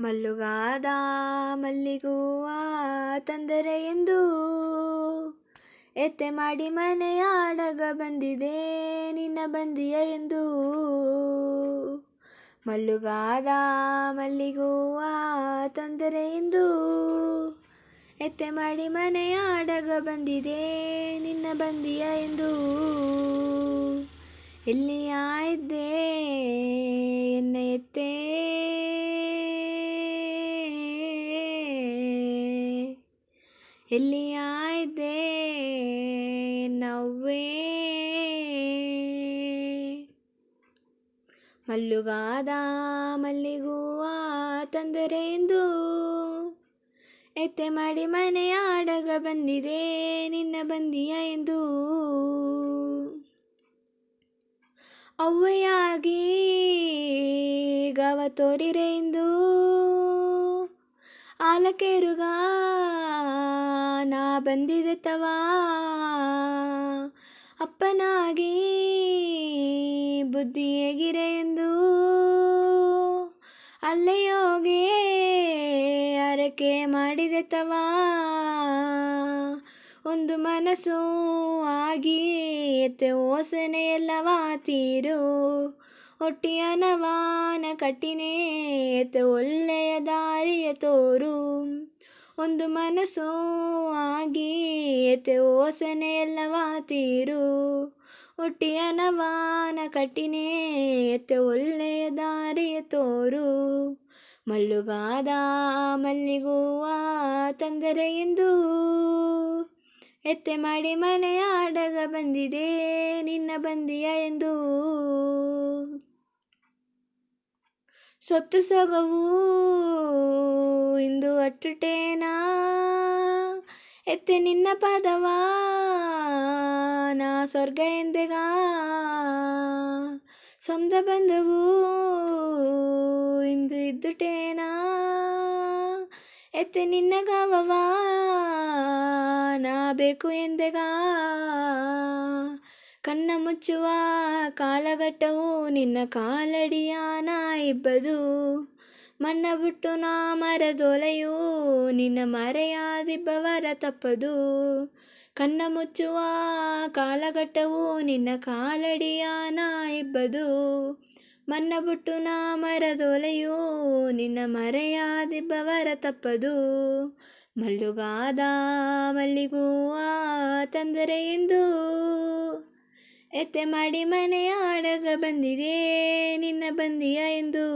ಮಲ್ಲುಗಾದ ಮಲ್ಲಿಗೂವ ತಂದರೆ ಎಂದು ಎತ್ತೆ ಮಾಡಿ ಮನೆಯಾಡಗ ಬಂದಿದೆ ನಿನ್ನ ಬಂದಿಯ ಎಂದು. ಮಲ್ಲುಗಾದ ಮಲ್ಲಿಗೂವ ತಂದರೆ ಎಂದು ಎತ್ತೆ ಮಾಡಿ ಮನೆಯಾಡಗ ಬಂದಿದೆ ನಿನ್ನ ಬಂದಿಯ ಎಂದು. ಎಲ್ಲಿಯ ಇದ್ದೆ ಎನ್ನ ಎತ್ತೆ ಎಲ್ಲಿಯ ಇದ್ದೆ ನವ್ವೇ. ಮಲ್ಲುಗಾದ ಮಲ್ಲಿಗೂವ ತಂದರೆ ಎಂದು ಎತ್ತೆ ಮಾಡಿ ಮನೆಯಾಡಗ ಬಂದಿದೆ ನಿನ್ನ ಬಂದಿಯ ಎಂದು. ಅವ್ವೆಯಾಗಿ ಗವ ತೋರಿರೆ ಎಂದು ಆಲಕೇರುಗ ನಾ ಬಂದಿದೆ ತವಾ. ಅಪ್ಪನಾಗಿ ಬುದ್ಧಿ ಹೇಗಿರೆ ಎಂದು ಅಲ್ಲೆಯೋಗೆ ಅರಕೆ ಮಾಡಿದೆ ತವಾ. ಒಂದು ಮನಸ್ಸು ಆಗಿ ಎತ್ತೆ ಓಸನೆ ಎಲ್ಲವಾ ತೀರು ಒಟ್ಟಿಯ ನವಾನ ಕಟ್ಟಿನೇ ಎತ್ತೆ ಒಳ್ಳೆಯ ದಾರಿಯ ತೋರು. ಒಂದು ಮನಸ್ಸು ಆಗಿ ಎತ್ತೆ ಓಸನೆ ಎಲ್ಲವಾ ತೀರು ಒಟ್ಟಿಯ ನವಾನ ಕಟ್ಟಿನೇ ಎತ್ತೆ ಒಳ್ಳೆಯ ದಾರಿಯ ತೋರು. ಮಲ್ಲುಗಾದ ಮಲ್ಲಿಗೂವ ತಂದರೆ ಎಂದು ಎತ್ತೆ ಮಾಡಿ ಮನೆಯಾಡಗ ಬಂದಿದೆ ನಿನ್ನ ಬಂದಿಯ ಎಂದು. ಸೊತ್ತು ಸೊಗವು ಇಂದು ಅಟ್ಟುಟೇನಾ ಎತ್ತೆ ನಿನ್ನ ಪದವ ನಾ ಸ್ವರ್ಗ ಎಂದೆಗ. ಸ್ವಂತ ಬಂಧವು ಇಂದು ಇದ್ದುಟೇನಾ ಎತ್ತೆ ನಿನ್ನ ಗವವ ನಾ ಬೇಕು ಎಂದೆಗ. ಕಣ್ಣ ಮುಚ್ಚುವ ಕಾಲಘಟ್ಟವು ನಿನ್ನ ಕಾಲಡಿಯ ನಾ ಇಬ್ಬದು. ಮನ್ನ ಬಿಟ್ಟು ನಾ ಮರದೊಲೆಯು ನಿನ್ನ ಮರೆಯಾದಿಬ್ಬವರ ತಪ್ಪದು. ಕಣ್ಣ ಮುಚ್ಚುವ ಕಾಲಘಟ್ಟವು ನಿನ್ನ ಕಾಲಡಿಯ ನಾ ಇಬ್ಬದು. ಮನ್ನ ಬಿಟ್ಟು ನಾ ಮರದೊಲೆಯು ನಿನ್ನ ಮರೆಯಾದಿಬ್ಬವರ ತಪ್ಪದು. ಮಲ್ಲುಗಾದ ಮಲ್ಲಿಗೂವ ತಂದರೆ ಎಂದು ಎತ್ತೆ ಮಾಡಿ ಮನೆಯಾಡಗ ಬಂದಿದೆ ನಿನ್ನ ಬಂದಿಯ ಎಂದು.